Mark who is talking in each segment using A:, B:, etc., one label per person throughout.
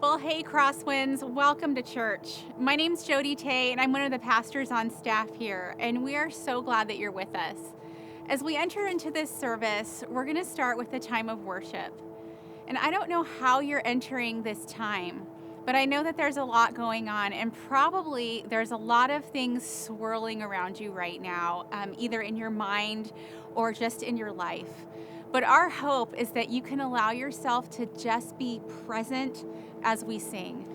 A: Well, hey, Crosswinds, welcome to church. My name's Jody Tay, and I'm one of the pastors on staff here, and we are so glad that you're with us. As we enter into this service, we're going to start with a time of worship. And I don't know how you're entering this time, but I know that there's a lot going on, and probably there's a lot of things swirling around you right now, either in your mind or just in your life. But our hope is that you can allow yourself to just be present as we sing.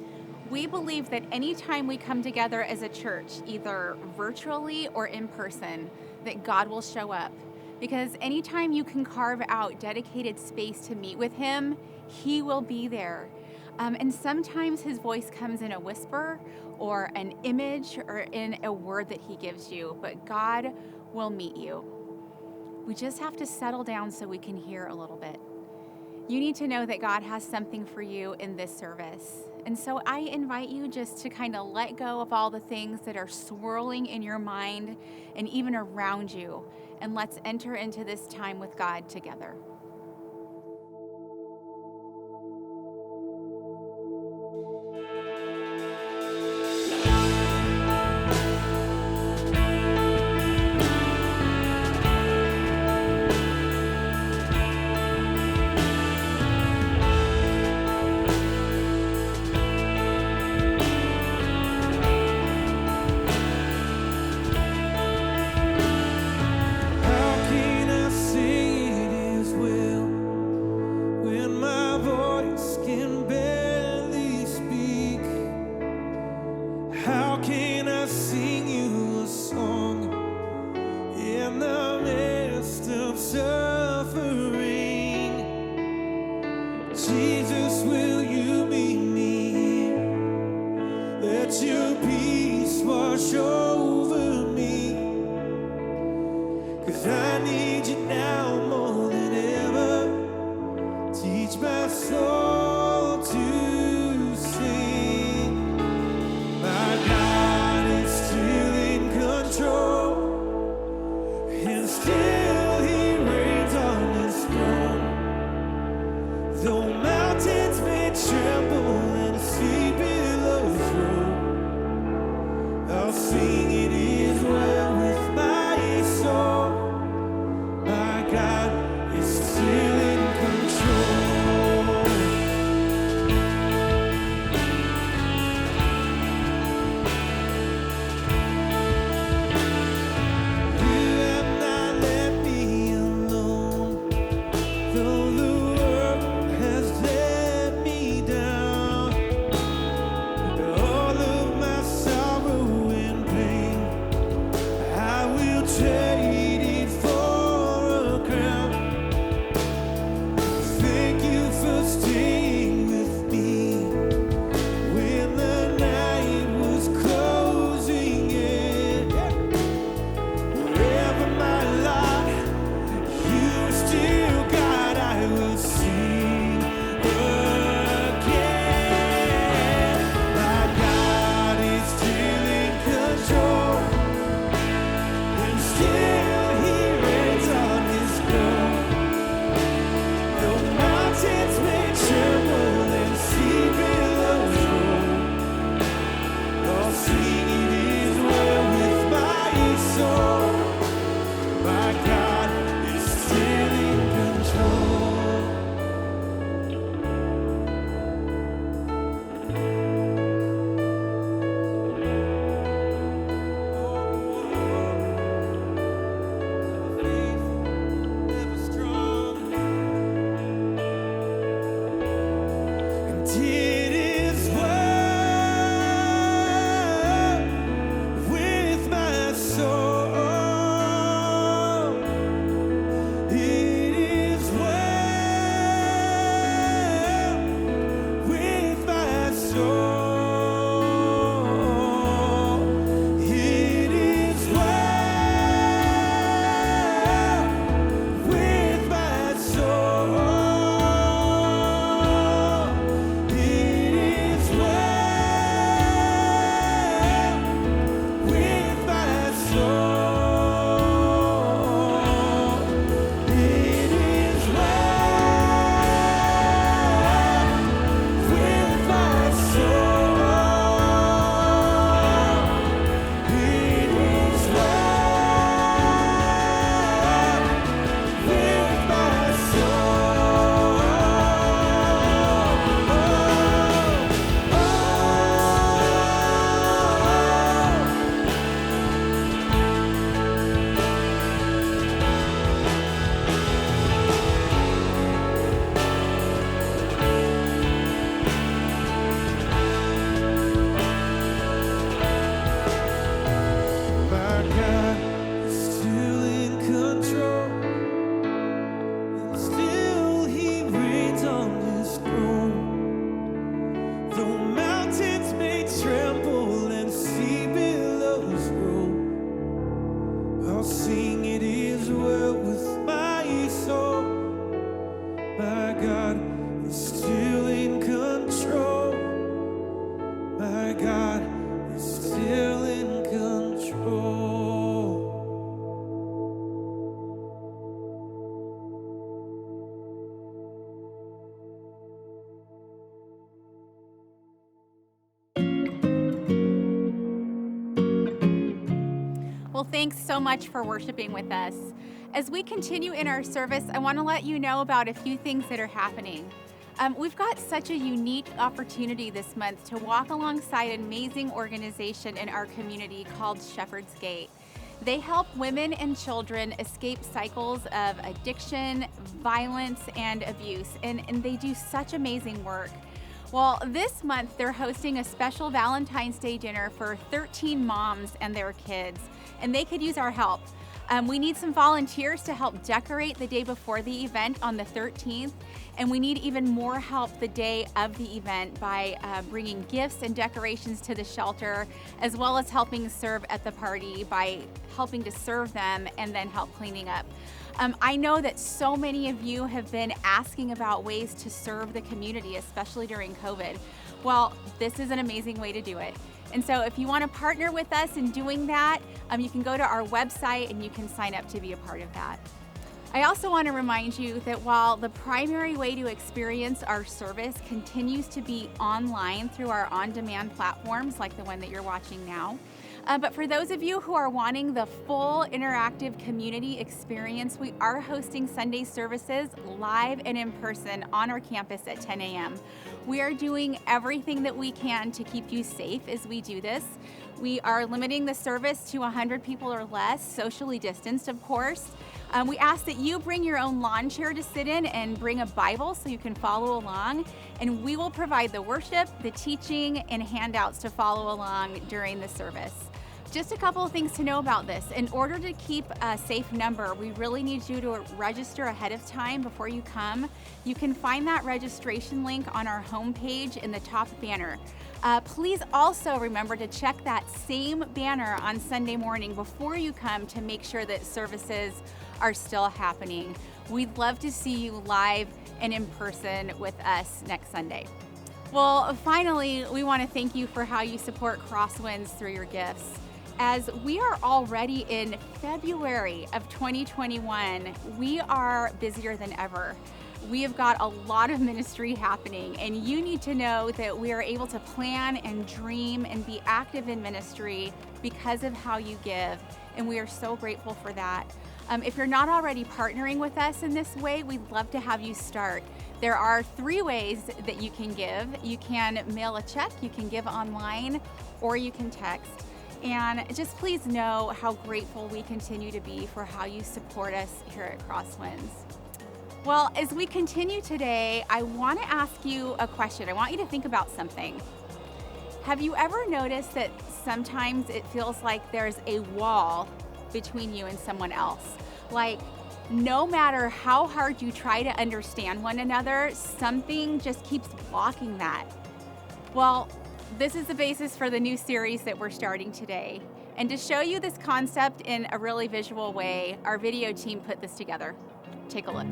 A: We believe that anytime we come together as a church, either virtually or in person, that God will show up. Because anytime you can carve out dedicated space to meet with Him, He will be there. And sometimes His voice comes in a whisper or an image or in a word that He gives you, but God will meet you. We just have to settle down so we can hear a little bit. You need to know that God has something for you in this service. And so I invite you just to kind of let go of all the things that are swirling in your mind and even around you. And let's enter into this time with God together.
B: is still in control. My God is still in control.
A: Well, thanks so much for worshiping with us. As we continue in our service, I want to let you know about a few things that are happening. We've got such a unique opportunity this month to walk alongside an amazing organization in our community called Shepherd's Gate. They help women and children escape cycles of addiction, violence, and abuse, and they do such amazing work. Well, this month they're hosting a special Valentine's Day dinner for 13 moms and their kids, and they could use our help. We need some volunteers to help decorate the day before the event on the 13th, and we need even more help the day of the event by bringing gifts and decorations to the shelter, as well as helping serve at the party by helping to serve them and then help cleaning up. I know that so many of you have been asking about ways to serve the community, especially during COVID. Well, this is an amazing way to do it. And so if you want to partner with us in doing that, you can go to our website and you can sign up to be a part of that. I also want to remind you that while the primary way to experience our service continues to be online through our on-demand platforms like the one that you're watching now, but for those of you who are wanting the full interactive community experience, we are hosting Sunday services live and in person on our campus at 10 a.m. We are doing everything that we can to keep you safe as we do this. We are limiting the service to 100 people or less, socially distanced, of course. We ask that you bring your own lawn chair to sit in and bring a Bible so you can follow along. And we will provide the worship, the teaching, and handouts to follow along during the service. Just a couple of things to know about this. In order to keep a safe number, we really need you to register ahead of time before you come. You can find that registration link on our homepage in the top banner. Please also remember to check that same banner on Sunday morning before you come to make sure that services are still happening. We'd love to see you live and in person with us next Sunday. Well, finally, we want to thank you for how you support Crosswinds through your gifts. As we are already in February of 2021, we are busier than ever. We have got a lot of ministry happening, and you need to know that we are able to plan and dream and be active in ministry because of how you give, and we are so grateful for that. If you're not already partnering with us in this way, we'd love to have you start. There are 3 ways that you can give. You can mail a check, you can give online, or you can text. And just please know how grateful we continue to be for how you support us here at Crosswinds. Well, as we continue today, I want to ask you a question. I want you to think about something. Have you ever noticed that sometimes it feels like there's a wall between you and someone else? Like, no matter how hard you try to understand one another, something just keeps blocking that. Well, this is the basis for the new series that we're starting today. And to show you this concept in a really visual way, our video team put this together. Take a look.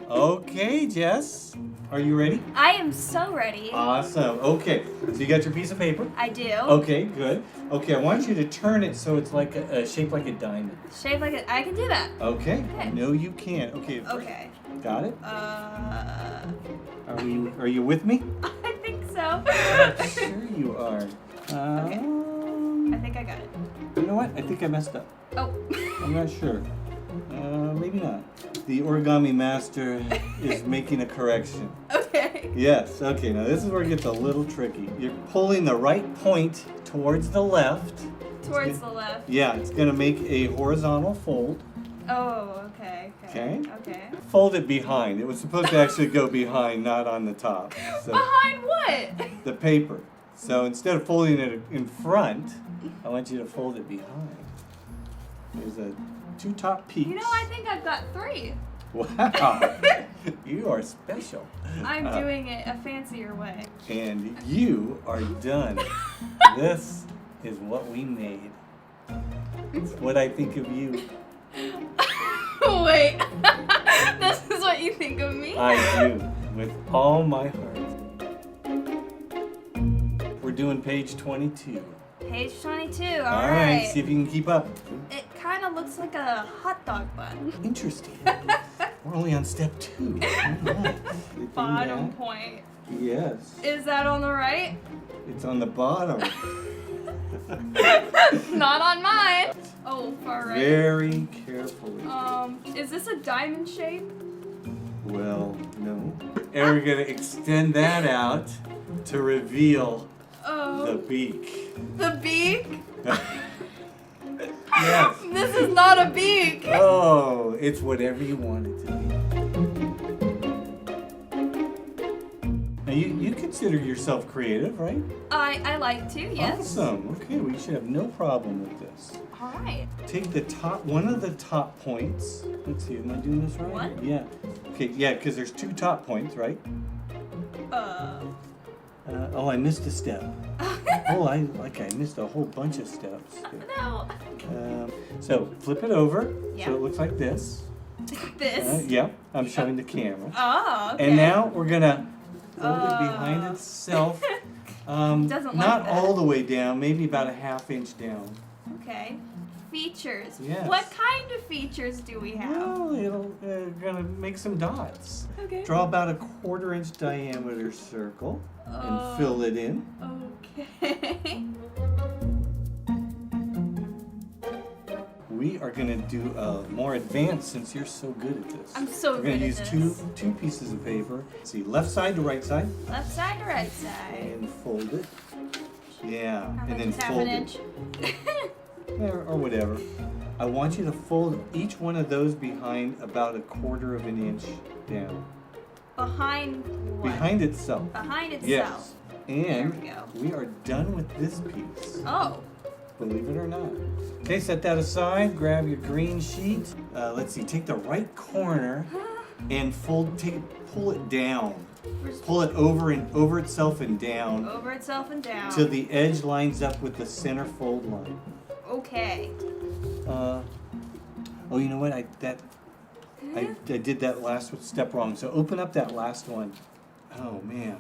C: Okay, Jess, are you ready?
D: I am so ready.
C: Awesome. Okay, so you got your piece of paper?
D: I do.
C: Okay, good. Okay, I want you to turn it so it's like shaped like a diamond.
D: Shaped like a... I can do that.
C: Okay.
D: Okay.
C: No, you can't. Okay.
D: Okay.
C: Got it?
D: Okay.
C: Are you with me?
D: I think so.
C: Sure you are.
D: Okay. I think I got it.
C: You know what? I think I messed up.
D: Oh.
C: I'm not sure. Maybe not. The origami master is making a correction.
D: Okay.
C: Yes, okay, now this is where it gets a little tricky. You're pulling the right point towards the left.
D: Towards the left.
C: Yeah, it's going to make a horizontal fold.
D: Oh, okay.
C: Okay.
D: Okay.
C: Fold it behind. It was supposed to actually go behind, not on the top. So,
D: Behind what?
C: the paper. So instead of folding it in front, I want you to fold it behind. There's a two top peaks.
D: You know, I think I've got 3.
C: Wow, you are special.
D: I'm doing it a fancier way.
C: And you are done. This is what we made. It's what I think of you.
D: Wait, this is what you think of me?
C: I do, with all my heart. We're doing page 22.
D: Page 22,
C: All right,
D: alright.
C: see if you can keep up.
D: It kind of looks like a hot dog bun.
C: Interesting. We're only on step 2. All right. Flipping
D: Bottom
C: back.
D: point.
C: Yes.
D: Is that on the right?
C: It's on the bottom.
D: Not on mine. Oh, far right.
C: Very carefully.
D: Is this a diamond shape?
C: Well, no. And we're going to extend that out to reveal the beak.
D: The beak?
C: Yes.
D: This is not a beak.
C: Oh, it's whatever you want it to be. Now, you consider yourself creative, right?
D: I like to, yes.
C: Awesome. Okay, we should have no problem with this.
D: All right.
C: Take one of the top points. Let's see, am I doing this right?
D: One?
C: Yeah. Okay, yeah, because there's 2 top points, right? Oh, I missed a step. I missed a whole bunch of steps.
D: No.
C: So flip it over
D: Yeah.
C: so it looks like this.
D: This?
C: Yeah, I'm showing the camera.
D: Oh, okay.
C: And now we're gonna fold it behind itself.
D: Doesn't like
C: not
D: that.
C: all the way down, maybe about a ½ inch down.
D: Okay. Features.
C: Yes.
D: What kind of features do we have?
C: Well, it'll gonna make some dots.
D: Okay.
C: Draw about a 1/4 inch diameter circle and fill it in.
D: Okay.
C: We are gonna do more advanced since you're so good at this.
D: I'm so
C: We're
D: good
C: gonna
D: at
C: use
D: this.
C: two pieces of paper. See, left side to right side,
D: Left side to right side.
C: and fold it. Yeah,
D: How
C: and
D: much
C: then
D: is half
C: fold
D: an
C: it.
D: inch?
C: Or whatever. I want you to fold each one of those behind about a 1/4 of an inch down.
D: Behind what?
C: Behind itself.
D: Behind itself.
C: Yes. And
D: There we go.
C: we are done with this piece.
D: Oh.
C: Believe it or not. Okay, set that aside. Grab your green sheet. Let's see. Take the right corner and pull it down. Pull it over itself and down
D: Over itself and down.
C: till the edge lines up with the center fold line.
D: Okay.
C: Oh, you know what? I did that last step wrong. So open up that last one. Oh man.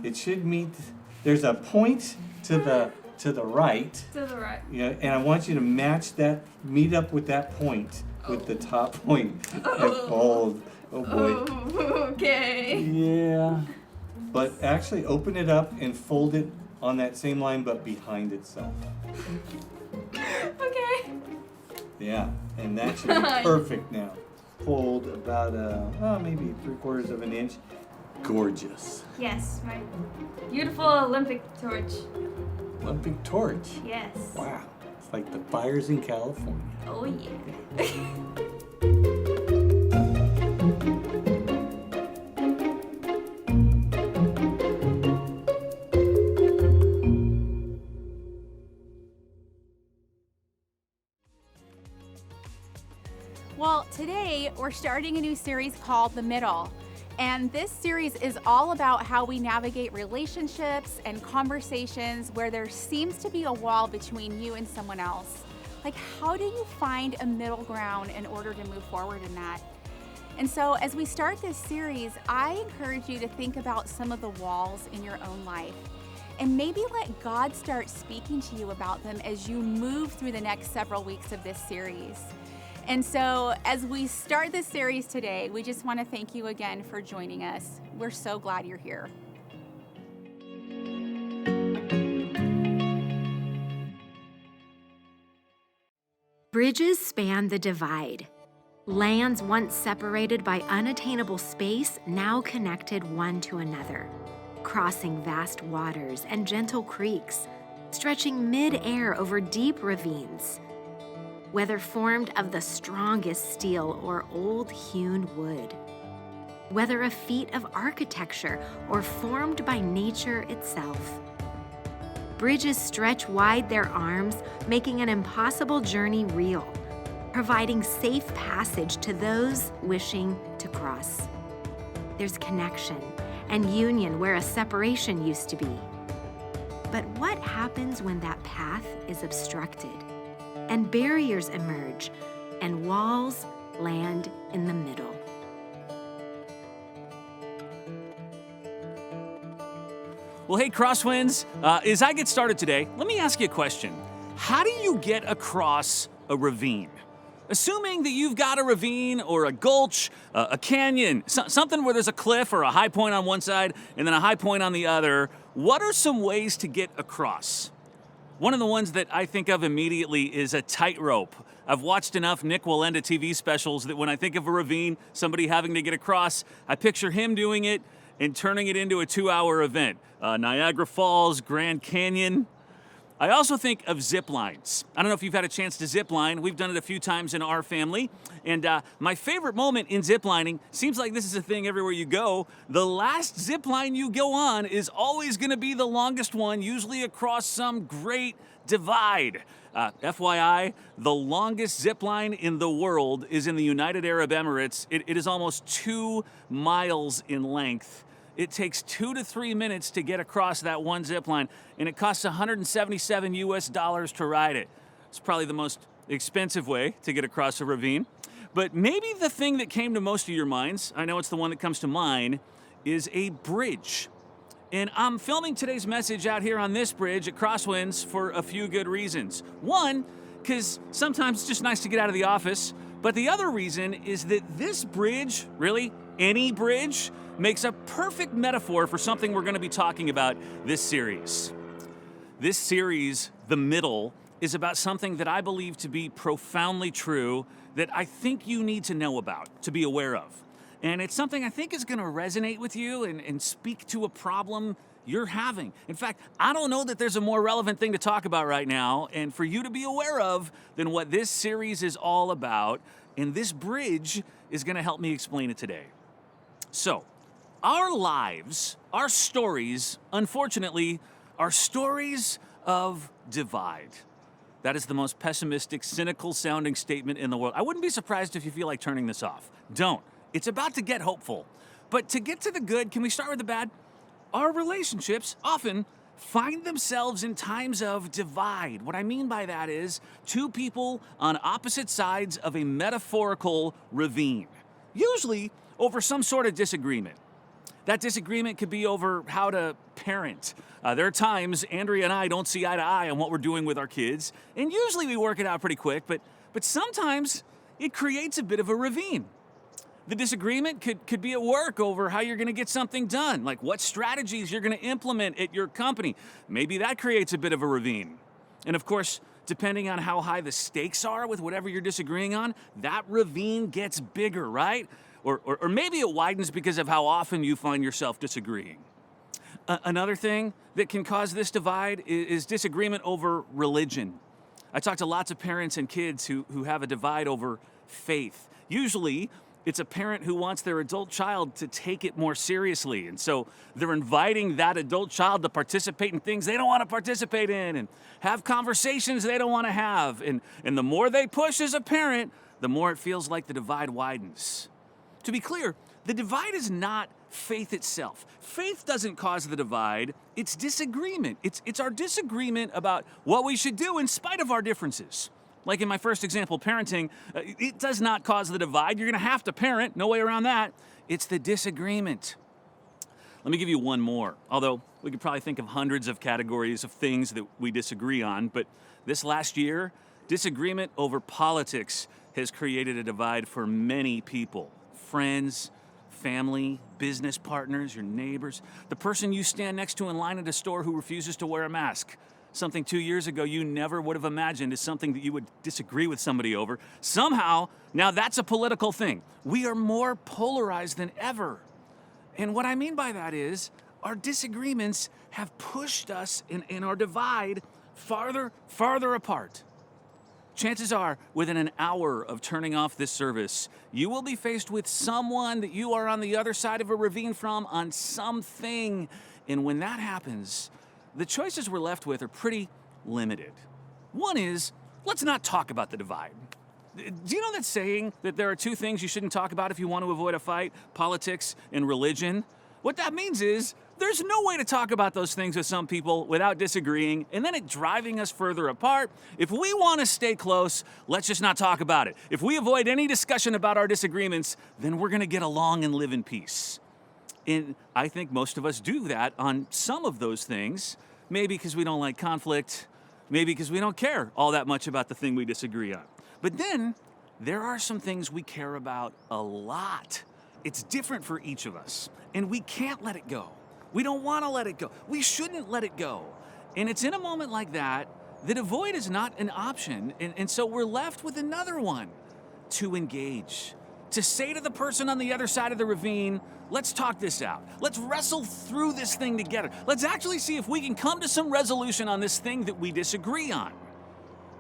C: It should meet. There's a point to the right.
D: To the right.
C: Yeah, and I want you to meet up with that point, with the top point, and fold. Oh boy.
D: Oh, okay.
C: Yeah. But actually open it up and fold it on that same line, but behind itself.
D: Okay.
C: Yeah, and that should be perfect now. Fold about maybe 3/4 of an inch. Gorgeous.
D: Yes, my beautiful Olympic torch.
C: Olympic torch.
D: Yes.
C: Wow. It's like the fires in California.
D: Oh yeah.
A: Well, today we're starting a new series called The Middle. And this series is all about how we navigate relationships and conversations where there seems to be a wall between you and someone else. Like, how do you find a middle ground in order to move forward in that? And so as we start this series, I encourage you to think about some of the walls in your own life and maybe let God start speaking to you about them as you move through the next several weeks of this series. And so as we start this series today, we just want to thank you again for joining us. We're so glad you're here.
E: Bridges span the divide. Lands once separated by unattainable space now connected one to another, crossing vast waters and gentle creeks, stretching mid-air over deep ravines. Whether formed of the strongest steel or old hewn wood, whether a feat of architecture or formed by nature itself. Bridges stretch wide their arms, making an impossible journey real, providing safe passage to those wishing to cross. There's connection and union where a separation used to be. But what happens when that path is obstructed and barriers emerge and walls land in the middle?
F: Well, hey, Crosswinds, as I get started today, let me ask you a question. How do you get across a ravine? Assuming that you've got a ravine or a gulch, a canyon, something where there's a cliff or a high point on one side and then a high point on the other, what are some ways to get across? One of the ones that I think of immediately is a tightrope. I've watched enough Nick Wallenda TV specials that when I think of a ravine, somebody having to get across, I picture him doing it and turning it into a 2-hour event. Niagara Falls, Grand Canyon. I also think of zip lines. I don't know if you've had a chance to zip line. We've done it a few times in our family. And my favorite moment in zip lining, seems like this is a thing everywhere you go, the last zip line you go on is always gonna be the longest one, usually across some great divide. FYI, the longest zip line in the world is in the United Arab Emirates. It is almost 2 miles in length. It takes 2 to 3 minutes to get across that one zip line, and it costs $177 US to ride it. It's probably the most expensive way to get across a ravine. But maybe the thing that came to most of your minds, I know it's the one that comes to mine, is a bridge. And I'm filming today's message out here on this bridge at Crosswinds for a few good reasons. One, because sometimes it's just nice to get out of the office. But the other reason is that this bridge, really any bridge, makes a perfect metaphor for something we're going to be talking about this series. This series, The Middle, is about something that I believe to be profoundly true that I think you need to know about, to be aware of. And it's something I think is going to resonate with you and speak to a problem you're having. In fact, I don't know that there's a more relevant thing to talk about right now and for you to be aware of than what this series is all about. And this bridge is going to help me explain it today. So, our lives, our stories, unfortunately, are stories of divide. That is the most pessimistic, cynical sounding statement in the world. I wouldn't be surprised if you feel like turning this off. Don't. It's about to get hopeful. But to get to the good, can we start with the bad? Our relationships often find themselves in times of divide. What I mean by that is 2 people on opposite sides of a metaphorical ravine, usually over some sort of disagreement. That disagreement could be over how to parent. There are times Andrea and I don't see eye to eye on what we're doing with our kids, and usually we work it out pretty quick, but sometimes it creates a bit of a ravine. The disagreement could be at work over how you're going to get something done, like what strategies you're going to implement at your company. Maybe that creates a bit of a ravine. And of course, depending on how high the stakes are with whatever you're disagreeing on, that ravine gets bigger, right? Or maybe it widens because of how often you find yourself disagreeing. Another thing that can cause this divide is disagreement over religion. I talk to lots of parents and kids who have a divide over faith. Usually, it's a parent who wants their adult child to take it more seriously. And so they're inviting that adult child to participate in things they don't want to participate in and have conversations they don't want to have. And the more they push as a parent, the more it feels like the divide widens. To be clear, the divide is not faith itself. Faith doesn't cause the divide, it's disagreement. It's our disagreement about what we should do in spite of our differences. Like in my first example, parenting, it does not cause the divide. You're going to have to parent, no way around that. It's the disagreement. Let me give you one more, although we could probably think of hundreds of categories of things that we disagree on. But this last year, disagreement over politics has created a divide for many people. Friends, family, business partners, your neighbors, the person you stand next to in line at a store who refuses to wear a mask. Something 2 years ago you never would have imagined is something that you would disagree with somebody over. Somehow, now that's a political thing. We are more polarized than ever. And what I mean by that is our disagreements have pushed us in our divide farther apart. Chances are, within an hour of turning off this service, you will be faced with someone that you are on the other side of a ravine from on something. And when that happens, the choices we're left with are pretty limited. One is, let's not talk about the divide. Do you know that saying that there are two things you shouldn't talk about if you want to avoid a fight? Politics and religion? What that means is, there's no way to talk about those things with some people without disagreeing and then it driving us further apart. If we want to stay close, let's just not talk about it. If we avoid any discussion about our disagreements, then we're going to get along and live in peace. And I think most of us do that on some of those things, maybe because we don't like conflict, maybe because we don't care all that much about the thing we disagree on. But then there are some things we care about a lot. It's different for each of us, and we can't let it go. We don't want to let it go. We shouldn't let it go. And it's in a moment like that that avoid is not an option, and so we're left with another one: to engage. To say to the person on the other side of the ravine, let's talk this out. Let's wrestle through this thing together. Let's actually see if we can come to some resolution on this thing that we disagree on.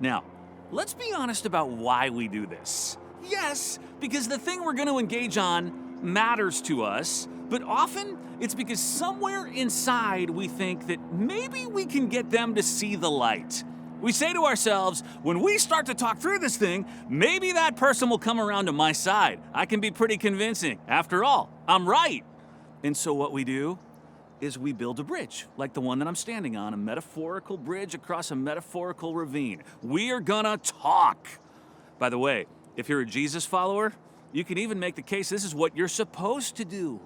F: Now, let's be honest about why we do this. Yes, because the thing we're going to engage on matters to us, but often it's because somewhere inside we think that maybe we can get them to see the light. We say to ourselves, when we start to talk through this thing, maybe that person will come around to my side. I can be pretty convincing. After all, I'm right. And so what we do is we build a bridge, like the one that I'm standing on, a metaphorical bridge across a metaphorical ravine. We are gonna talk. By the way, if you're a Jesus follower, you can even make the case this is what you're supposed to do.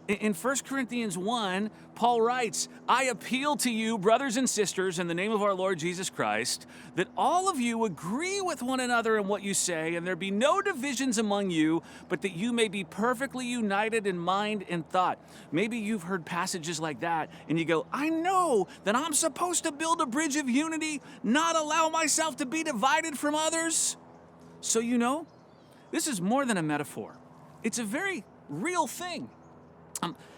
F: In 1 Corinthians 1, Paul writes, I appeal to you, brothers and sisters, in the name of our Lord Jesus Christ, that all of you agree with one another in what you say, and there be no divisions among you, but that you may be perfectly united in mind and thought. Maybe you've heard passages like that, and you go, I know that I'm supposed to build a bridge of unity, not allow myself to be divided from others. So you know, this is more than a metaphor. It's a very real thing.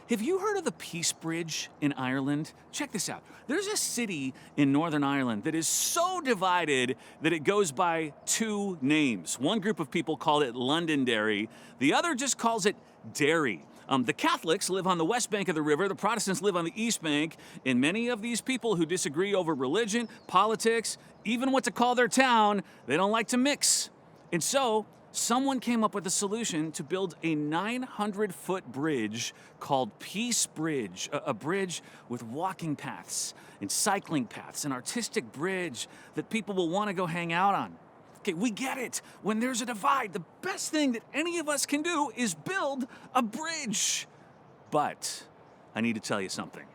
F: Have you heard of the Peace Bridge in Ireland? Check this out. There's a city in Northern Ireland that is so divided that it goes by two names. One group of people call it Londonderry. The other just calls it Derry. The Catholics live on the west bank of the river. The Protestants live on the east bank. And many of these people who disagree over religion, politics, even what to call their town, they don't like to mix. And so someone came up with a solution to build a 900-foot bridge called Peace Bridge, a bridge with walking paths and cycling paths, an artistic bridge that people will want to go hang out on. Okay, we get it. When there's a divide, the best thing that any of us can do is build a bridge. But I need to tell you something.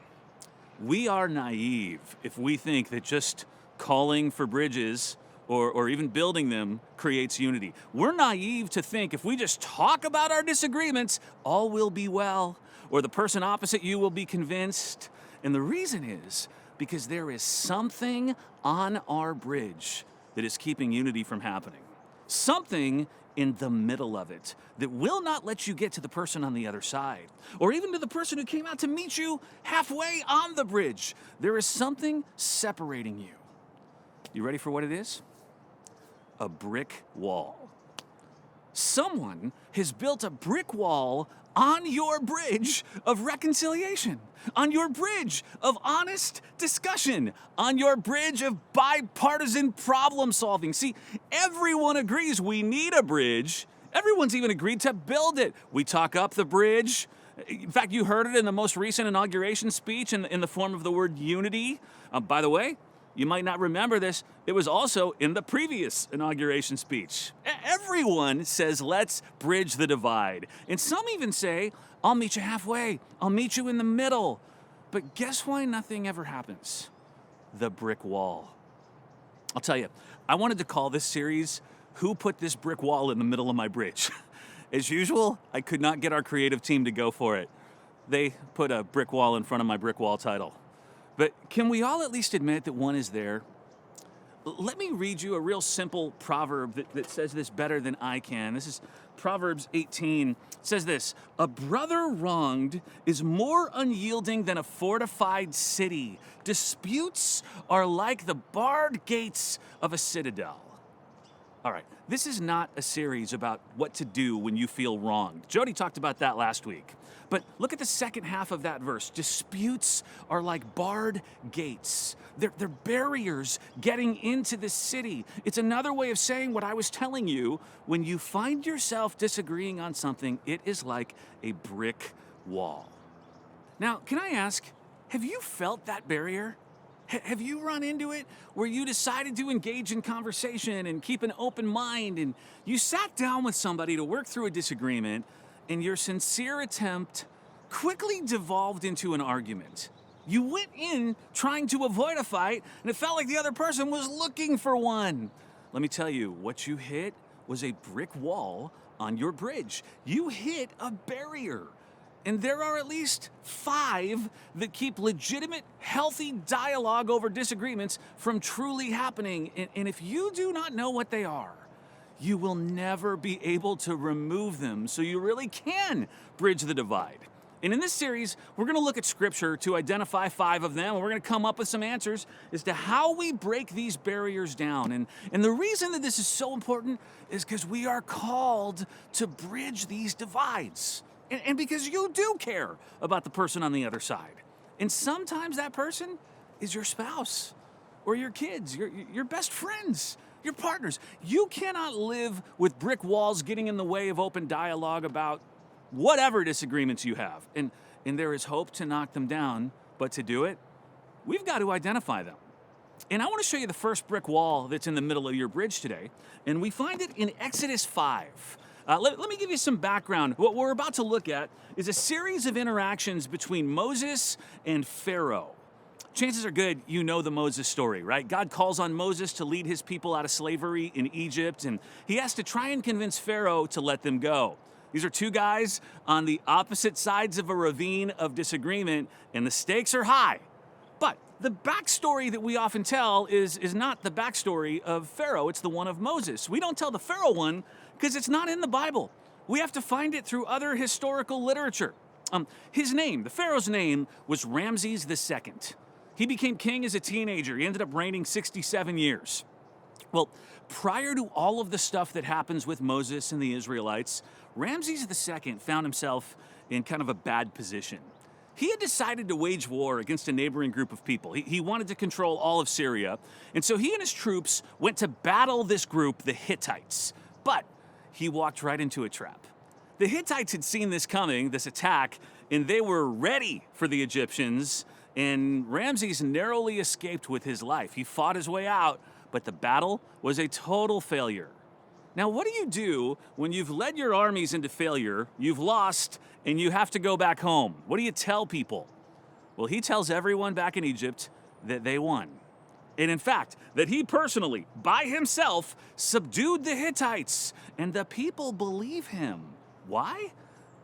F: We are naive if we think that just calling for bridges or even building them creates unity. We're naive to think if we just talk about our disagreements, all will be well, or the person opposite you will be convinced. And the reason is because there is something on our bridge that is keeping unity from happening. Something in the middle of it that will not let you get to the person on the other side, or even to the person who came out to meet you halfway on the bridge. There is something separating you. You ready for what it is? A brick wall. Someone has built a brick wall on your bridge of reconciliation, on your bridge of honest discussion, on your bridge of bipartisan problem solving. See, everyone agrees we need a bridge. Everyone's even agreed to build it. We talk up the bridge. In fact, you heard it in the most recent inauguration speech in the form of the word unity. By the way, you might not remember this. It was also in the previous inauguration speech. Everyone says, let's bridge the divide. And some even say, I'll meet you halfway. I'll meet you in the middle. But guess why nothing ever happens? The brick wall. I'll tell you, I wanted to call this series, Who Put This Brick Wall in the Middle of My Bridge? As usual, I could not get our creative team to go for it. They put a brick wall in front of my brick wall title. But can we all at least admit that one is there? Let me read you a real simple proverb that says this better than I can. This is Proverbs 18. It says this: a brother wronged is more unyielding than a fortified city. Disputes are like the barred gates of a citadel. All right, this is not a series about what to do when you feel wronged. Jody talked about that last week. But look at the second half of that verse. Disputes are like barred gates. They're barriers getting into the city. It's another way of saying what I was telling you. When you find yourself disagreeing on something, it is like a brick wall. Now, can I ask, have you felt that barrier? Have you run into it where you decided to engage in conversation and keep an open mind, and you sat down with somebody to work through a disagreement, and your sincere attempt quickly devolved into an argument? You went in trying to avoid a fight, and it felt like the other person was looking for one. Let me tell you, what you hit was a brick wall on your bridge. You hit a barrier. And there are at least 5 that keep legitimate, healthy dialogue over disagreements from truly happening. And if you do not know what they are, you will never be able to remove them, so you really can bridge the divide. And in this series, we're going to look at Scripture to identify 5 of them, and we're going to come up with some answers as to how we break these barriers down. And the reason that this is so important is because we are called to bridge these divides. And because you do care about the person on the other side. And sometimes that person is your spouse or your kids, your best friends, your partners. You cannot live with brick walls getting in the way of open dialogue about whatever disagreements you have. And there is hope to knock them down, but to do it, we've got to identify them. And I want to show you the first brick wall that's in the middle of your bridge today. And we find it in Exodus 5. Let me give you some background. What we're about to look at is a series of interactions between Moses and Pharaoh. Chances are good you know the Moses story, right? God calls on Moses to lead his people out of slavery in Egypt, and he has to try and convince Pharaoh to let them go. These are 2 guys on the opposite sides of a ravine of disagreement, and the stakes are high. But the backstory that we often tell is not the backstory of Pharaoh, it's the one of Moses. We don't tell the Pharaoh one because it's not in the Bible. We have to find it through other historical literature. His name, the Pharaoh's name, was Ramses II. He became king as a teenager. He ended up reigning 67 years. Well, prior to all of the stuff that happens with Moses and the Israelites, Ramses II found himself in kind of a bad position. He had decided to wage war against a neighboring group of people. He wanted to control all of Syria, and so he and his troops went to battle this group, the Hittites. But he walked right into a trap. The Hittites had seen this coming, this attack, and they were ready for the Egyptians, and Ramses narrowly escaped with his life. He fought his way out, but the battle was a total failure. Now, what do you do when you've led your armies into failure, you've lost, and you have to go back home? What do you tell people? Well, he tells everyone back in Egypt that they won. And in fact, that he personally, by himself, subdued the Hittites. And the people believe him. Why?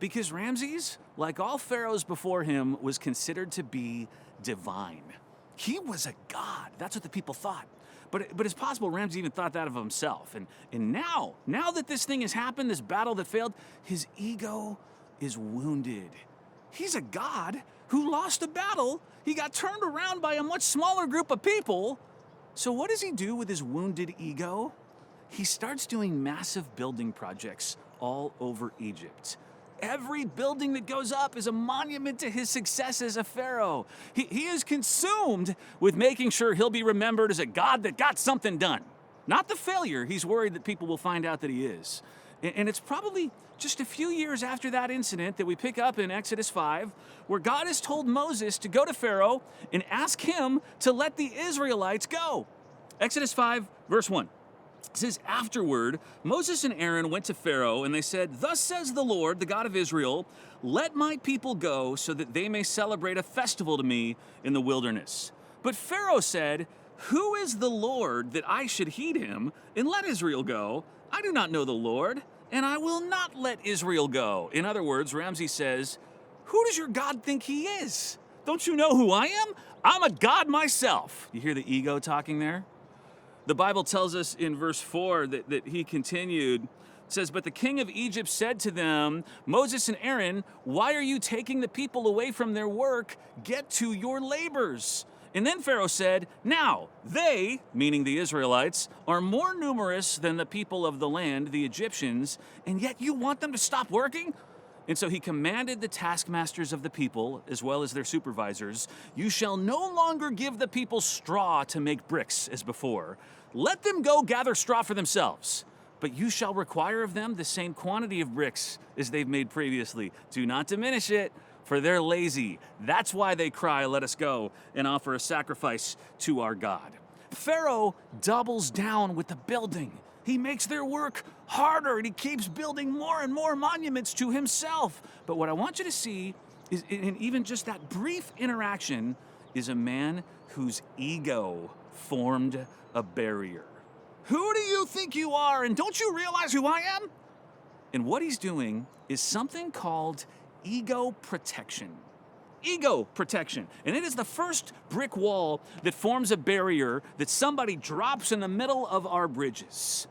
F: Because Ramses, like all pharaohs before him, was considered to be divine. He was a god. That's what the people thought. But it's possible Ramses even thought that of himself. And now that this thing has happened, this battle that failed, his ego is wounded. He's a god who lost a battle. He got turned around by a much smaller group of people. So what does he do with his wounded ego? He starts doing massive building projects all over Egypt. Every building that goes up is a monument to his success as a pharaoh. He is consumed with making sure he'll be remembered as a god that got something done. Not the failure he's worried that people will find out that he is. And it's probably just a few years after that incident that we pick up in Exodus 5, where God has told Moses to go to Pharaoh and ask him to let the Israelites go. Exodus 5, verse 1. It says, afterward, Moses and Aaron went to Pharaoh, and they said, thus says the Lord, the God of Israel, let my people go so that they may celebrate a festival to me in the wilderness. But Pharaoh said, who is the Lord that I should heed him and let Israel go? I do not know the Lord, and I will not let Israel go. In other words, Ramses says, who does your God think he is? Don't you know who I am? I'm a god myself. You hear the ego talking there? The Bible tells us in verse 4 that he continued. It says, but the king of Egypt said to them, Moses and Aaron, why are you taking the people away from their work? Get to your labors. And then Pharaoh said, "Now, they," meaning the Israelites, "are more numerous than the people of the land, the Egyptians, and yet you want them to stop working?" And so he commanded the taskmasters of the people, as well as their supervisors, "You shall no longer give the people straw to make bricks as before. Let them go gather straw for themselves. But you shall require of them the same quantity of bricks as they've made previously. Do not diminish it, for they're lazy. That's why they cry, 'Let us go and offer a sacrifice to our God.'" Pharaoh doubles down with the building. He makes their work harder, and he keeps building more and more monuments to himself. But what I want you to see is, in even just that brief interaction, is a man whose ego formed a barrier. Who do you think you are, and don't you realize who I am? And what he's doing is something called ego protection. Ego protection. And it is the first brick wall that forms a barrier that somebody drops in the middle of our bridges.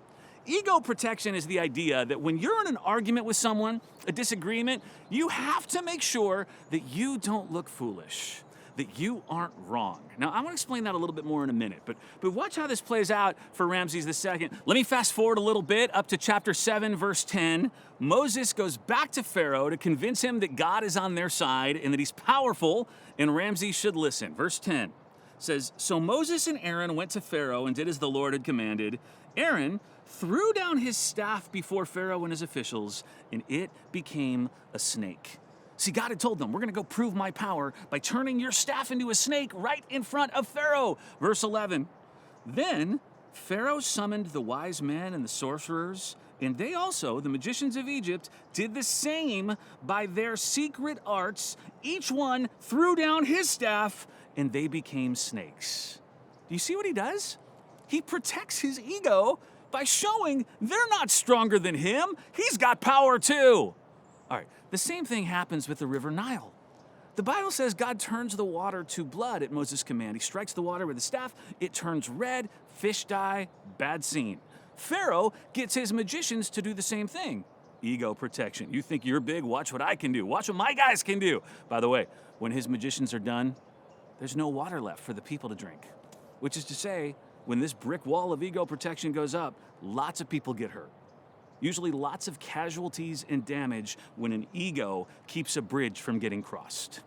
F: Ego protection is the idea that when you're in an argument with someone, a disagreement, you have to make sure that you don't look foolish, that you aren't wrong. Now, I want to explain that a little bit more in a minute, but watch how this plays out for Ramses II. Let me fast forward a little bit up to chapter 7, verse 10. Moses goes back to Pharaoh to convince him that God is on their side and that he's powerful, and Ramses should listen. Verse 10 says, "So Moses and Aaron went to Pharaoh and did as the Lord had commanded. Aaron threw down his staff before Pharaoh and his officials, and it became a snake." See, God had told them, "We're going to go prove my power by turning your staff into a snake right in front of Pharaoh." Verse 11, "Then Pharaoh summoned the wise men and the sorcerers, and they also, the magicians of Egypt, did the same by their secret arts. Each one threw down his staff, and they became snakes." Do you see what he does? He protects his ego by showing they're not stronger than him. He's got power too. All right, the same thing happens with the river Nile. The Bible says God turns the water to blood at Moses' command. He strikes the water with a staff, it turns red, fish die, bad scene. Pharaoh gets his magicians to do the same thing. Ego protection. You think you're big? Watch what I can do. Watch what my guys can do. By the way, when his magicians are done, there's no water left for the people to drink. Which is to say, when this brick wall of ego protection goes up, lots of people get hurt. Usually lots of casualties and damage when an ego keeps a bridge from getting crossed.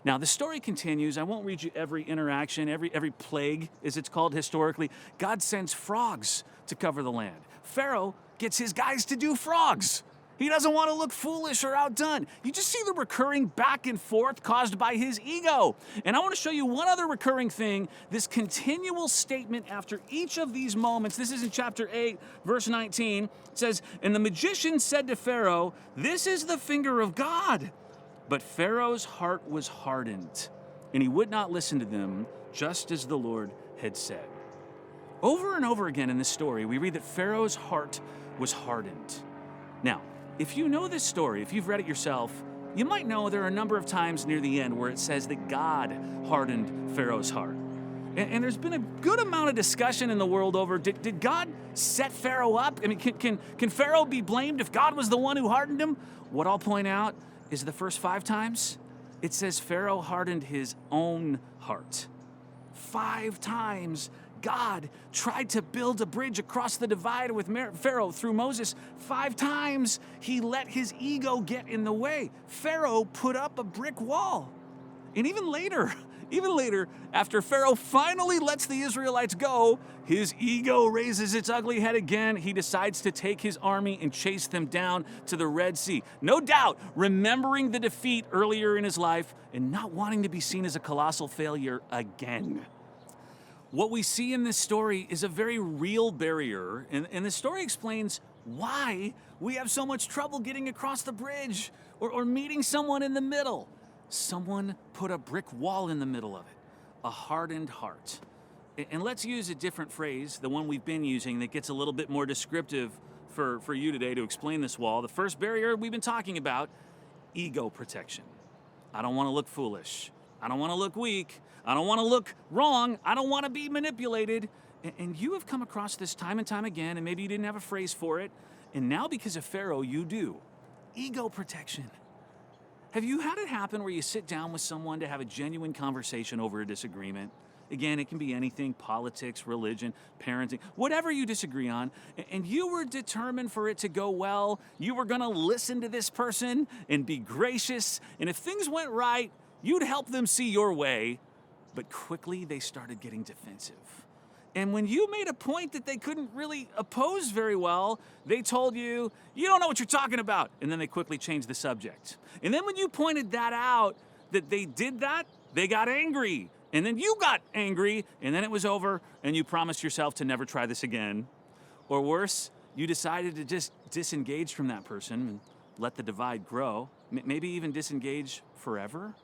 F: Now, the story continues. I won't read you every interaction, every plague, as it's called historically. God sends frogs to cover the land. Pharaoh gets his guys to do frogs. He doesn't want to look foolish or outdone. You just see the recurring back and forth caused by his ego. And I want to show you one other recurring thing, this continual statement after each of these moments. This is in chapter 8, verse 19. It says, "And the magician said to Pharaoh, 'This is the finger of God.' But Pharaoh's heart was hardened, and he would not listen to them, just as the Lord had said." Over and over again in this story, we read that Pharaoh's heart was hardened. Now, if you know this story, if you've read it yourself, you might know there are a number of times near the end where it says that God hardened Pharaoh's heart. And there's been a good amount of discussion in the world over, did God set Pharaoh up? I mean, can Pharaoh be blamed if God was the one who hardened him? What I'll point out is the first 5 times, it says Pharaoh hardened his own heart. 5 times God tried to build a bridge across the divide with Pharaoh through Moses. 5 times he let his ego get in the way. Pharaoh put up a brick wall. And even later, after Pharaoh finally lets the Israelites go, his ego raises its ugly head again. He decides to take his army and chase them down to the Red Sea. No doubt, remembering the defeat earlier in his life and not wanting to be seen as a colossal failure again. What we see in this story is a very real barrier, and the story explains why we have so much trouble getting across the bridge or meeting someone in the middle. Someone put a brick wall in the middle of it, a hardened heart. And let's use a different phrase, the one we've been using that gets a little bit more descriptive for you today to explain this wall. The first barrier we've been talking about, ego protection. I don't want to look foolish. I don't want to look weak. I don't want to look wrong. I don't want to be manipulated. And you have come across this time and time again, and maybe you didn't have a phrase for it. And now because of Pharaoh, you do. Ego protection. Have you had it happen where you sit down with someone to have a genuine conversation over a disagreement? Again, it can be anything, politics, religion, parenting, whatever you disagree on, and you were determined for it to go well. You were going to listen to this person and be gracious, and if things went right, you'd help them see your way, but quickly they started getting defensive. And when you made a point that they couldn't really oppose very well, they told you, you don't know what you're talking about, and then they quickly changed the subject. And then when you pointed that out, that they did that, they got angry. And then you got angry, and then it was over, and you promised yourself to never try this again. Or worse, you decided to just disengage from that person and let the divide grow, maybe even disengage forever.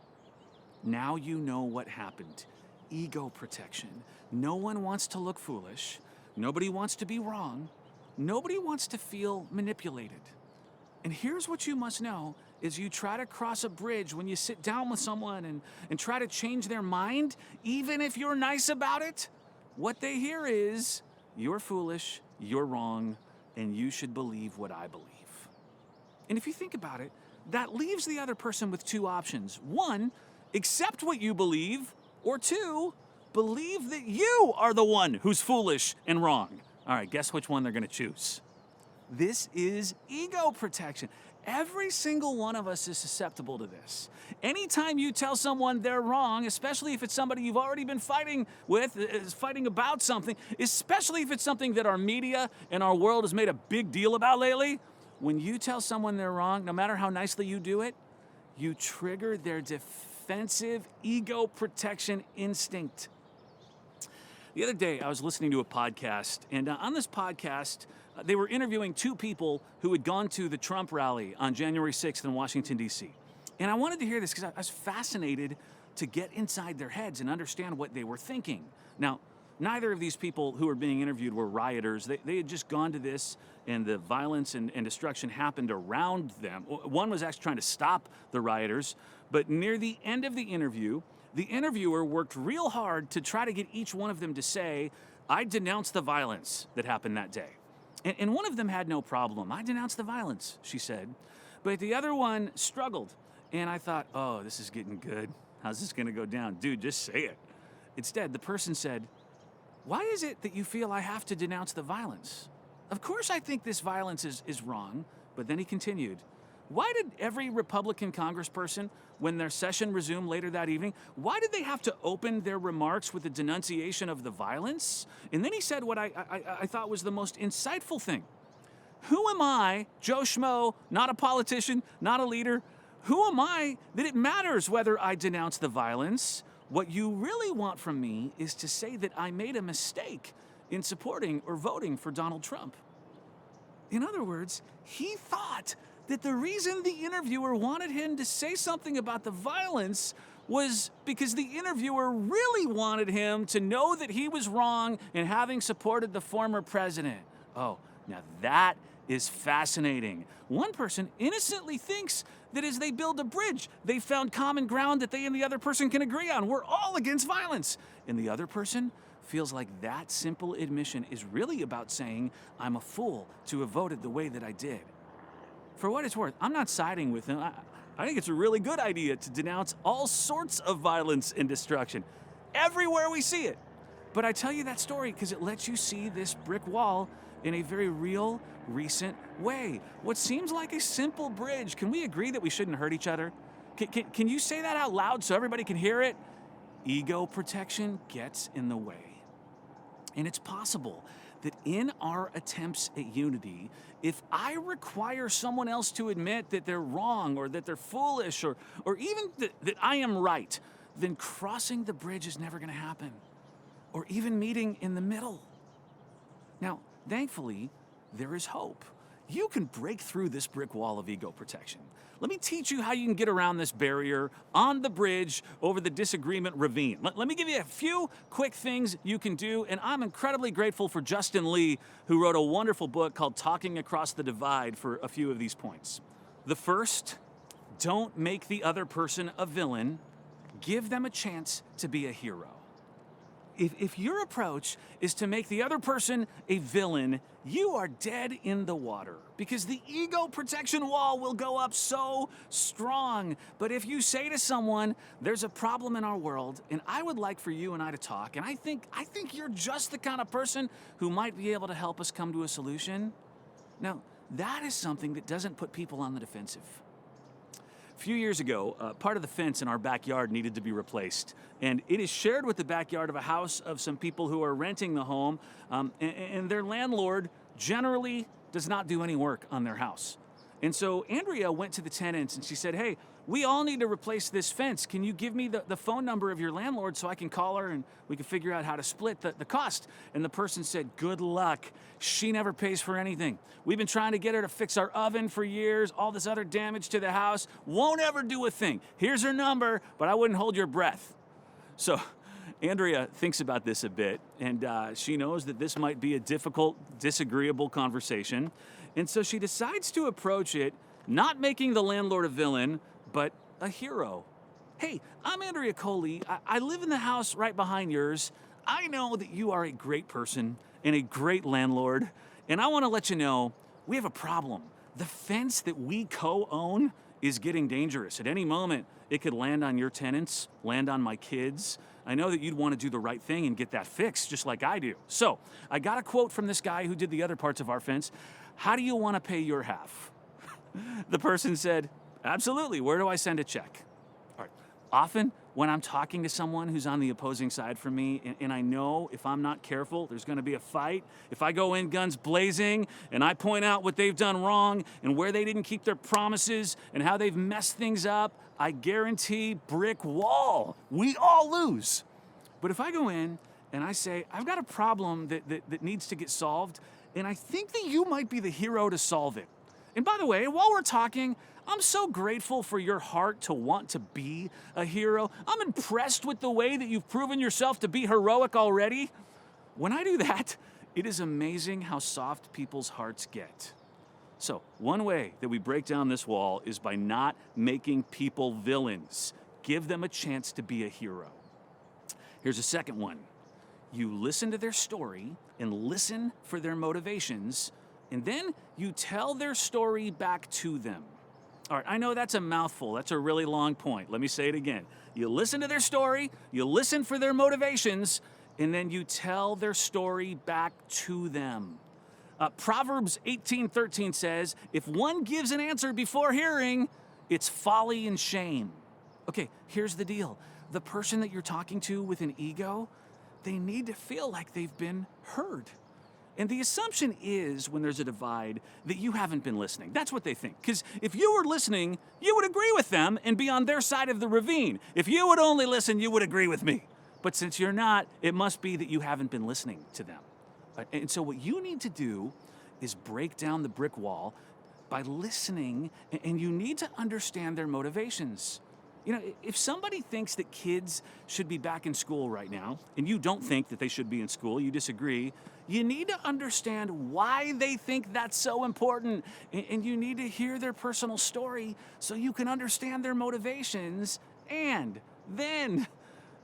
F: Now you know what happened. Ego protection. No one wants to look foolish. Nobody wants to be wrong. Nobody wants to feel manipulated. And here's what you must know is you try to cross a bridge when you sit down with someone and try to change their mind, even if you're nice about it, what they hear is, you're foolish, you're wrong, and you should believe what I believe. And if you think about it, that leaves the other person with two options. One, accept what you believe, or two, believe that you are the one who's foolish and wrong. All right, guess which one they're going to choose? This is ego protection. Every single one of us is susceptible to this. Anytime you tell someone they're wrong, especially if it's somebody you've already been fighting with, is fighting about something, especially if it's something that our media and our world has made a big deal about lately, when you tell someone they're wrong, no matter how nicely you do it, you trigger their defensive ego protection instinct. The other day, I was listening to a podcast, and on this podcast, they were interviewing two people who had gone to the Trump rally on January 6th in Washington, D.C. And I wanted to hear this because I was fascinated to get inside their heads and understand what they were thinking. Now, neither of these people who were being interviewed were rioters. They had just gone to this, and the violence and destruction happened around them. One was actually trying to stop the rioters, but near the end of the interview, the interviewer worked real hard to try to get each one of them to say, I denounce the violence that happened that day. And one of them had no problem. I denounce the violence, she said. But the other one struggled. And I thought, oh, this is getting good. How's this going to go down? Dude, just say it. Instead, the person said, why is it that you feel I have to denounce the violence? Of course I think this violence is wrong. But then he continued, why did every Republican congressperson, when their session resumed later that evening, why did they have to open their remarks with a denunciation of the violence? And then he said what I thought was the most insightful thing. Who am I, Joe Schmo, not a politician, not a leader, who am I that it matters whether I denounce the violence? What you really want from me is to say that I made a mistake in supporting or voting for Donald Trump. In other words, he thought that the reason the interviewer wanted him to say something about the violence was because the interviewer really wanted him to know that he was wrong in having supported the former president. Oh, now that is fascinating. One person innocently thinks that as they build a bridge, they found common ground that they and the other person can agree on. We're all against violence. And the other person feels like that simple admission is really about saying, I'm a fool to have voted the way that I did. For what it's worth, I'm not siding with him. I think it's a really good idea to denounce all sorts of violence and destruction, everywhere we see it. But I tell you that story because it lets you see this brick wall in a very real, recent way. What seems like a simple bridge, can we agree that we shouldn't hurt each other? Can you say that out loud so everybody can hear it? Ego protection gets in the way. And it's possible that in our attempts at unity, if I require someone else to admit that they're wrong or that they're foolish or even that I am right, then crossing the bridge is never going to happen, or even meeting in the middle. Now, thankfully, there is hope. You can break through this brick wall of ego protection. Let me teach you how you can get around this barrier on the bridge over the disagreement ravine. Let me give you a few quick things you can do, and I'm incredibly grateful for Justin Lee, who wrote a wonderful book called Talking Across the Divide for a few of these points. The first, don't make the other person a villain. Give them a chance to be a hero. if your approach is to make the other person a villain, you are dead in the water because the ego protection wall will go up so strong. But if you say to someone, there's a problem in our world and I would like for you and I to talk, and I think you're just the kind of person who might be able to help us come to a solution. Now, that is something that doesn't put people on the defensive. A few years ago, part of the fence in our backyard needed to be replaced, and it is shared with the backyard of a house of some people who are renting the home, and their landlord generally does not do any work on their house. And so Andrea went to the tenants and she said, hey, we all need to replace this fence. Can you give me the phone number of your landlord so I can call her and we can figure out how to split the cost? And the person said, good luck. She never pays for anything. We've been trying to get her to fix our oven for years, all this other damage to the house. Won't ever do a thing. Here's her number, but I wouldn't hold your breath. So Andrea thinks about this a bit, and she knows that this might be a difficult, disagreeable conversation. And so she decides to approach it, not making the landlord a villain, but a hero. Hey, I'm Andrea Coli. I live in the house right behind yours. I know that you are a great person and a great landlord, and I want to let you know we have a problem. The fence that we co-own is getting dangerous. At any moment, it could land on your tenants, land on my kids. I know that you'd want to do the right thing and get that fixed, just like I do. So I got a quote from this guy who did the other parts of our fence. How do you want to pay your half? The person said, absolutely. Where do I send a check? All right. Often when I'm talking to someone who's on the opposing side from me, and I know if I'm not careful, there's going to be a fight. If I go in guns blazing and I point out what they've done wrong and where they didn't keep their promises and how they've messed things up, I guarantee brick wall. We all lose. But if I go in and I say, I've got a problem that needs to get solved, and I think that you might be the hero to solve it. And by the way, while we're talking, I'm so grateful for your heart to want to be a hero. I'm impressed with the way that you've proven yourself to be heroic already. When I do that, it is amazing how soft people's hearts get. So, one way that we break down this wall is by not making people villains. Give them a chance to be a hero. Here's a second one. You listen to their story and listen for their motivations, and then you tell their story back to them. All right, I know that's a mouthful. That's a really long point. Let me say it again. You listen to their story, you listen for their motivations, and then you tell their story back to them. Proverbs 18:13 says, if one gives an answer before hearing, it's folly and shame. Okay, here's the deal. The person that you're talking to with an ego, they need to feel like they've been heard. And the assumption is, when there's a divide, that you haven't been listening. That's what they think. Because if you were listening, you would agree with them and be on their side of the ravine. If you would only listen, you would agree with me. But since you're not, it must be that you haven't been listening to them. And so what you need to do is break down the brick wall by listening, and you need to understand their motivations. You know, if somebody thinks that kids should be back in school right now, and you don't think that they should be in school, you disagree, you need to understand why they think that's so important, and you need to hear their personal story so you can understand their motivations, and then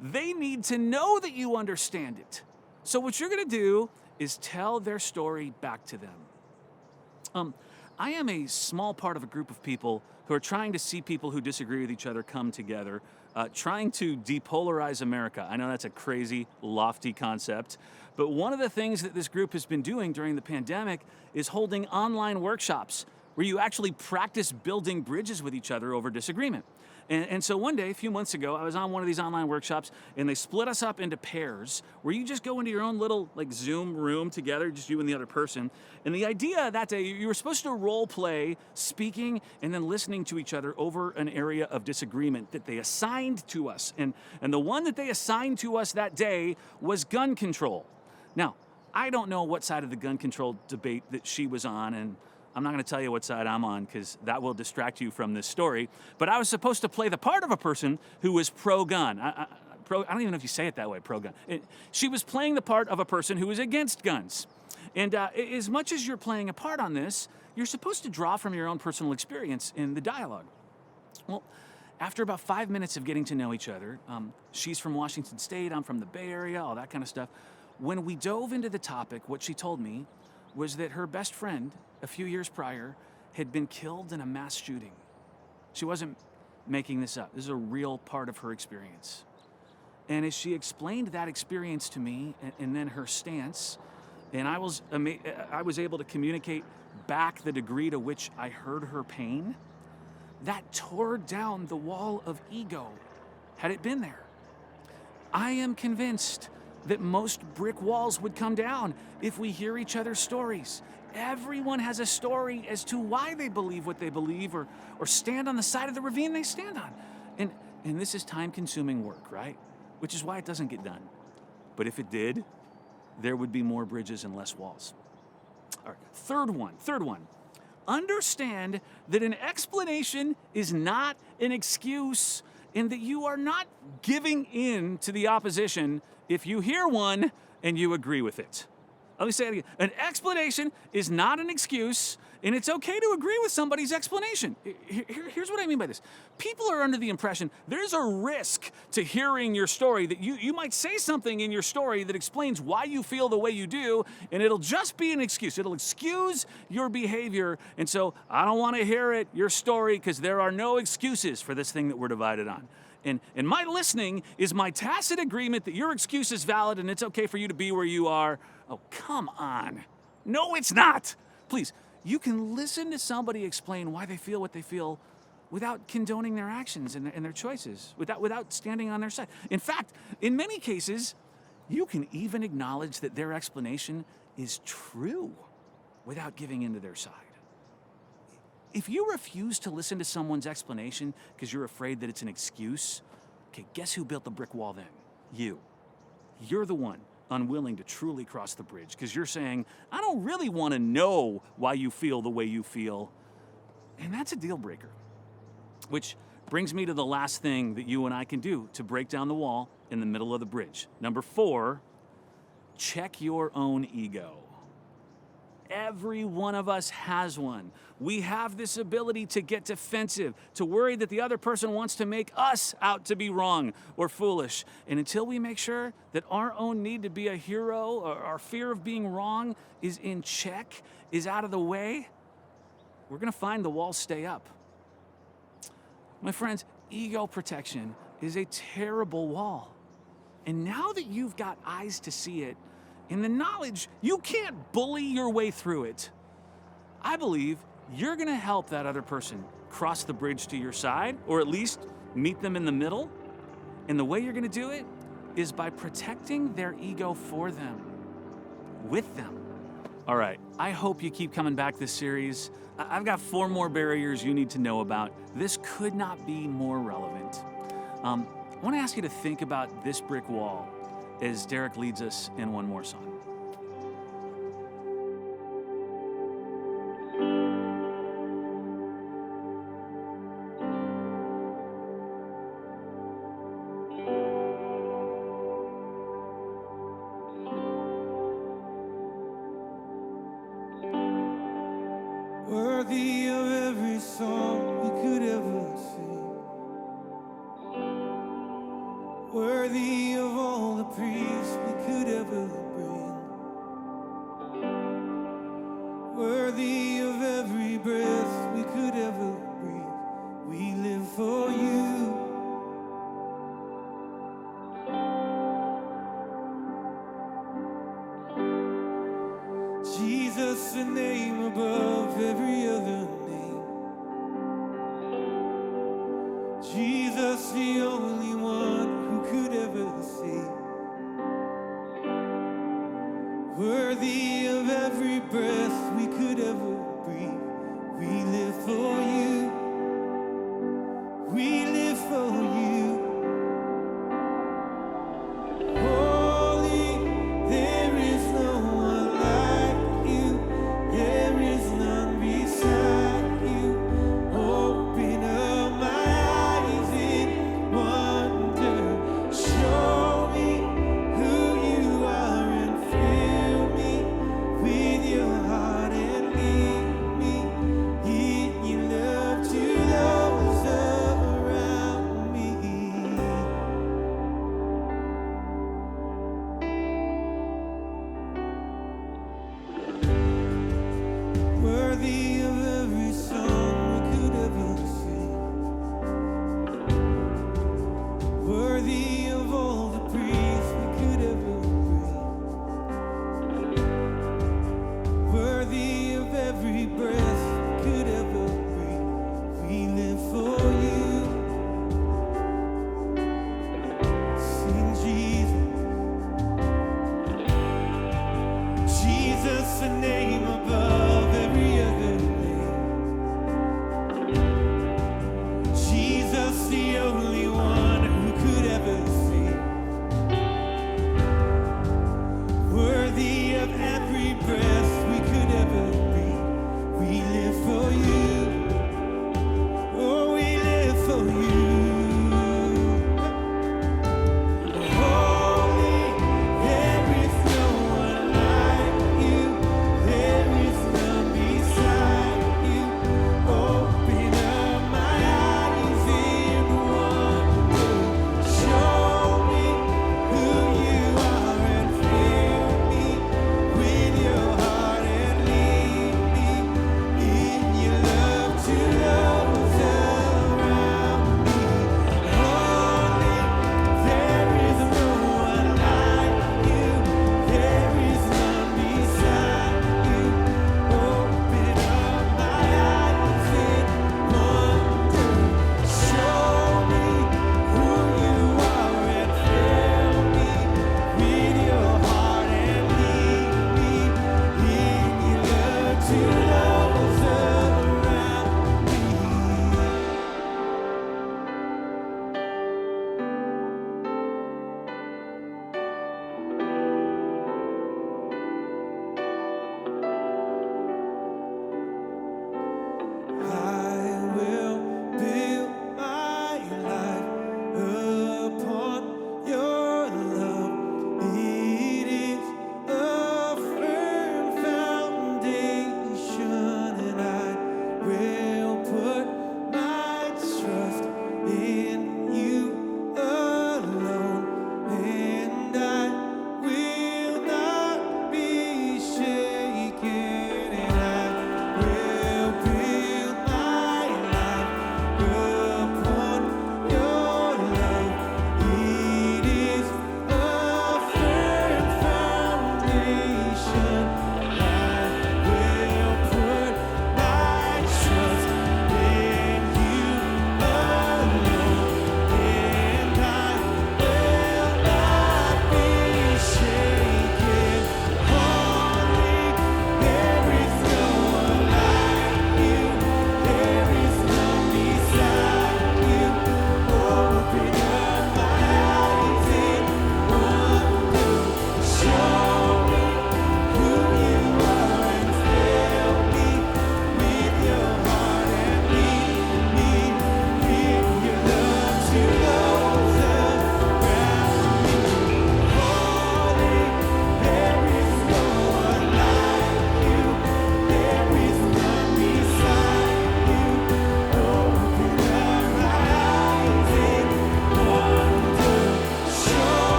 F: they need to know that you understand it. So what you're gonna do is tell their story back to them. I am a small part of a group of people who are trying to see people who disagree with each other come together, trying to depolarize America. I know that's a crazy, lofty concept, but one of the things that this group has been doing during the pandemic is holding online workshops where you actually practice building bridges with each other over disagreement. And so one day, a few months ago, I was on one of these online workshops, and they split us up into pairs where you just go into your own little Zoom room together, just you and the other person. And the idea that day, you were supposed to role play speaking and then listening to each other over an area of disagreement that they assigned to us. And the one that they assigned to us that day was gun control. Now, I don't know what side of the gun control debate that she was on, and I'm not going to tell you what side I'm on because that will distract you from this story. But I was supposed to play the part of a person who was pro-gun. I don't even know if you say it that way, pro-gun. She was playing the part of a person who was against guns. And as much as you're playing a part on this, you're supposed to draw from your own personal experience in the dialogue. Well, after about 5 minutes of getting to know each other, she's from Washington State, I'm from the Bay Area, all that kind of stuff. When we dove into the topic, what she told me was that her best friend, a few years prior, had been killed in a mass shooting. She wasn't making this up. This is a real part of her experience. And as she explained that experience to me, and then her stance, and I was able to communicate back the degree to which I heard her pain, that tore down the wall of ego, had it been there. I am convinced that most brick walls would come down if we hear each other's stories. Everyone has a story as to why they believe what they believe or stand on the side of the ravine they stand on. And this is time-consuming work, right? Which is why it doesn't get done. But if it did, there would be more bridges and less walls. All right, third one. Understand that an explanation is not an excuse and that you are not giving in to the opposition if you hear one and you agree with it. Let me say it again. An explanation is not an excuse, and it's okay to agree with somebody's explanation. Here's what I mean by this. People are under the impression there's a risk to hearing your story, that you might say something in your story that explains why you feel the way you do, and it'll just be an excuse. It'll excuse your behavior, and so I don't want to hear it, your story, because there are no excuses for this thing that we're divided on. And my listening is my tacit agreement that your excuse is valid and it's okay for you to be where you are. Oh, come on. No, it's not. Please, you can listen to somebody explain why they feel what they feel without condoning their actions and their choices, without standing on their side. In fact, in many cases, you can even acknowledge that their explanation is true without giving in to their side. If you refuse to listen to someone's explanation because you're afraid that it's an excuse, okay, guess who built the brick wall then? You. You're the one unwilling to truly cross the bridge because you're saying, I don't really want to know why you feel the way you feel. And that's a deal breaker. Which brings me to the last thing that you and I can do to break down the wall in the middle of the bridge. Number 4, check your own ego. Every one of us has one. We have this ability to get defensive, to worry that the other person wants to make us out to be wrong or foolish. And until we make sure that our own need to be a hero or our fear of being wrong is in check, is out of the way, we're going to find the walls stay up. My friends, ego protection is a terrible wall. And now that you've got eyes to see it, in the knowledge you can't bully your way through it, I believe you're going to help that other person cross the bridge to your side, or at least meet them in the middle. And the way you're going to do it is by protecting their ego for them, with them. All right, I hope you keep coming back this series. I've got 4 more barriers you need to know about. This could not be more relevant. I want to ask you to think about this brick wall as Derek leads us in one more song.
B: Worthy of every song we could ever sing, worthy of all the praise we could ever bring.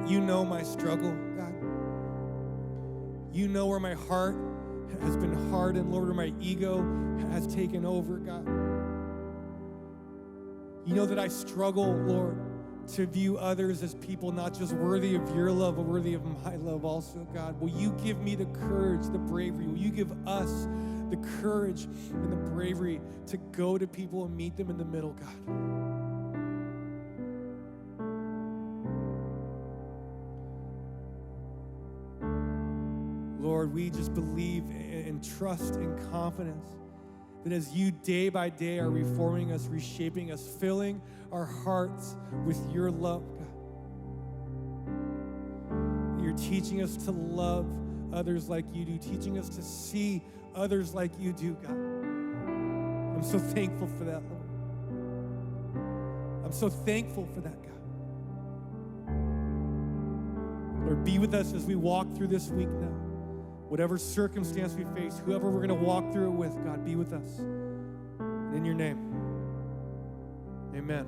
B: You know my struggle, God. You know where my heart has been hardened, Lord, where my ego has taken over, God. You know that I struggle, Lord, to view others as people not just worthy of your love, but worthy of my love also, God. Will you give me the courage, the bravery? Will you give us the courage and the bravery to go to people and meet them in the middle, God? Lord, we just believe and trust and confidence that as you day by day are reforming us, reshaping us, filling our hearts with your love, God. You're teaching us to love others like you do, teaching us to see others like you do, God. I'm so thankful for that, Lord. I'm so thankful for that, God. Lord, be with us as we walk through this week now. Whatever circumstance we face, whoever we're going to walk through it with, God, be with us. And in your name, amen.